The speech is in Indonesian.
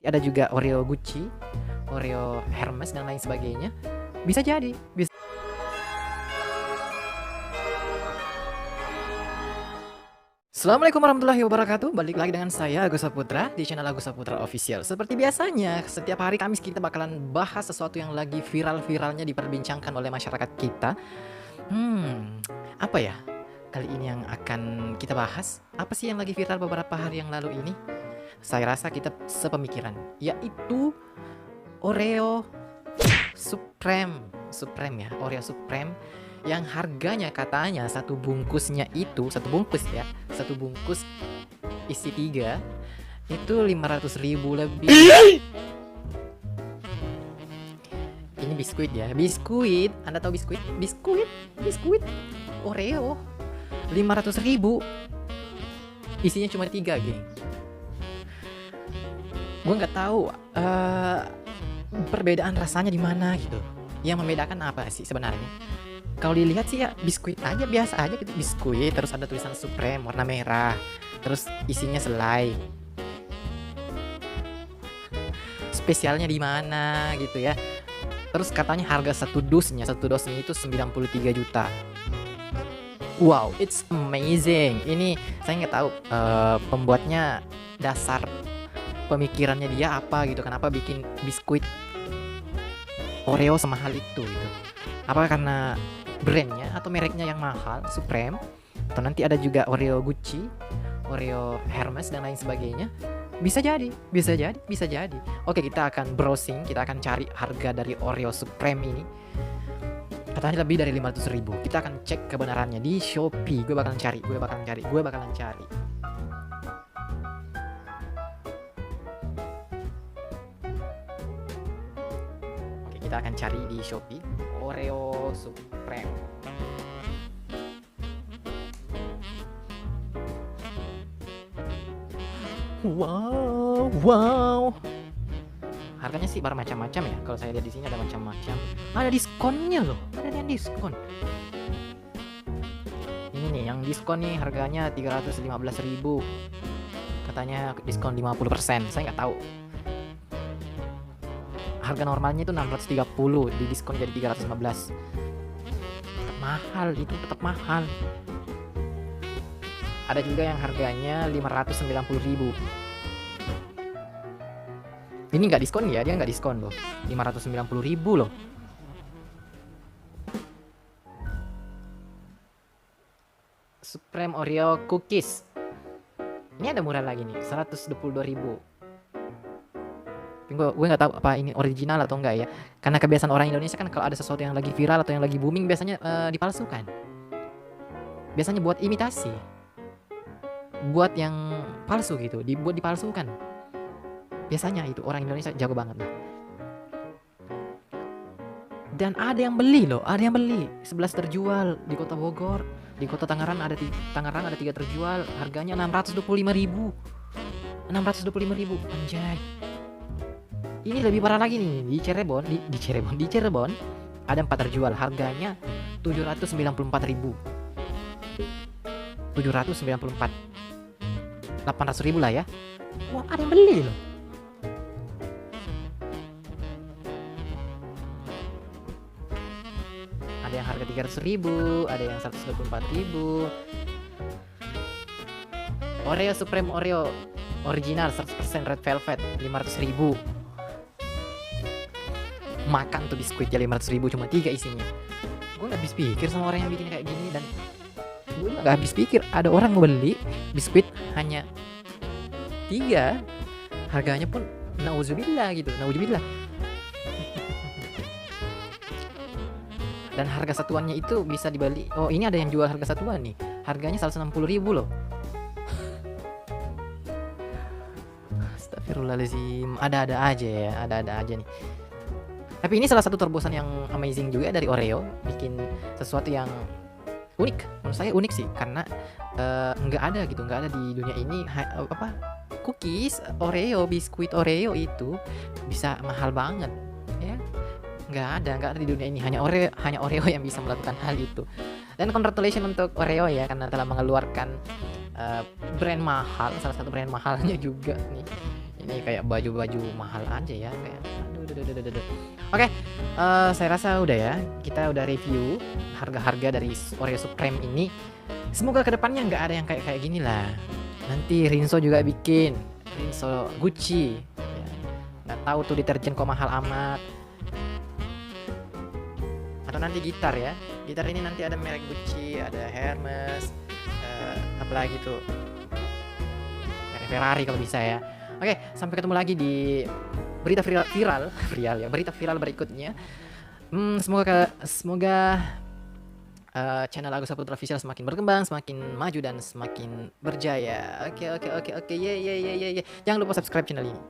Ada juga Oreo Gucci, Oreo Hermes dan lain sebagainya. Bisa jadi. Assalamualaikum warahmatullahi wabarakatuh. Balik lagi dengan saya Agus Saputra di channel Agus Saputra Official. Seperti biasanya, setiap hari Kamis kita bakalan bahas sesuatu yang lagi viral-viralnya diperbincangkan oleh masyarakat kita. Apa ya? Kali ini yang akan kita bahas, apa sih yang lagi viral beberapa hari yang lalu ini? Saya rasa kita sepemikiran, yaitu Oreo Supreme ya, Oreo Supreme yang harganya katanya satu bungkus isi 3 itu 500.000 lebih. Ini biskuit ya, biskuit. Anda tahu biskuit? Biskuit Oreo 500.000. Isinya cuma 3, geng. Gue nggak tahu perbedaan rasanya di mana gitu. Yang membedakan apa sih sebenarnya? Kalau dilihat sih ya biskuit aja, biasa aja gitu, biskuit terus ada tulisan Supreme warna merah, terus isinya selai. Spesialnya di mana gitu ya? Terus katanya harga satu dosnya itu 93 juta. Wow, it's amazing. Ini saya nggak tahu pembuatnya dasar pemikirannya dia apa gitu, kenapa bikin biskuit Oreo semahal itu gitu. Apa karena brandnya atau mereknya yang mahal, Supreme, atau nanti ada juga Oreo Gucci, Oreo Hermes dan lain sebagainya. Bisa jadi. Oke, kita akan browsing, kita akan cari harga dari Oreo Supreme ini. Katanya lebih dari 500.000. Kita akan cek kebenarannya di Shopee. Gue bakalan cari. Oke, kita akan cari di Shopee Oreo Supreme. Wow. Harganya sih bermacam-macam ya. Kalau saya lihat di sini ada macam-macam. Ada diskonnya loh. Ada yang diskon. Ini nih yang diskon nih, harganya 315.000. Katanya diskon 50%. Saya nggak tahu. Harga normalnya itu 630, di diskon jadi 315. Tetap mahal. Ada juga yang harganya 590.000. Ini nggak diskon ya, dia nggak diskon loh. 590.000 loh. Supreme Oreo Cookies. Ini ada murah lagi nih, 122.000. Gue nggak tahu apa ini original atau enggak ya. Karena kebiasaan orang Indonesia kan kalau ada sesuatu yang lagi viral atau yang lagi booming biasanya dipalsukan. Biasanya buat imitasi. Buat yang palsu gitu, dibuat dipalsukan. Biasanya itu orang Indonesia jago banget lah. Dan ada yang beli loh, 11 terjual di Kota Bogor, di Kota Tangerang ada 3 terjual, harganya 625.000. Anjay. Ini lebih parah lagi nih, di Cirebon ada 4 terjual, harganya 794.000. 800.000 lah ya. Wah, ada yang beli loh. Ada yang harga 300.000, ada yang 124.000. Oreo Supreme Oreo original 100% red velvet 500.000. Makan tuh biskuit ya 500.000, cuma 3 isinya. Gue gak habis pikir sama orang yang bikin kayak gini, dan gue juga gak habis pikir ada orang mau beli biskuit hanya 3, harganya pun nauzubillah. Dan harga satuannya itu bisa dibeli. Oh, ini ada yang jual harga satuan nih, harganya 160.000 loh. Astagfirullahaladzim, ada-ada aja nih. Tapi ini salah satu terobosan yang amazing juga dari Oreo, bikin sesuatu yang unik. Menurut saya unik sih, karena nggak ada di dunia ini cookies Oreo, biskuit Oreo itu bisa mahal banget ya. Nggak ada di dunia ini, hanya Oreo yang bisa melakukan hal itu. Dan congratulations untuk Oreo ya, karena telah mengeluarkan brand mahal, salah satu brand mahalnya juga nih Ini kayak baju-baju mahal aja ya kayak. Aduh. Oke, saya rasa udah ya. Kita udah review harga-harga dari Oreo Supreme ini. Semoga kedepannya nggak ada yang kayak kayak gini lah. Nanti Rinso juga bikin Rinso Gucci. Ya, nggak tahu tuh deterjen kok mahal amat. Atau nanti gitar ya. Gitar ini nanti ada merek Gucci, ada Hermes, apalagi tuh merek Ferrari kalau bisa ya. Oke, sampai ketemu lagi di berita viral ya, berita viral berikutnya. Semoga channel Agus Saputra Official semakin berkembang, semakin maju dan semakin berjaya. Oke. Ye. Jangan lupa subscribe channel ini.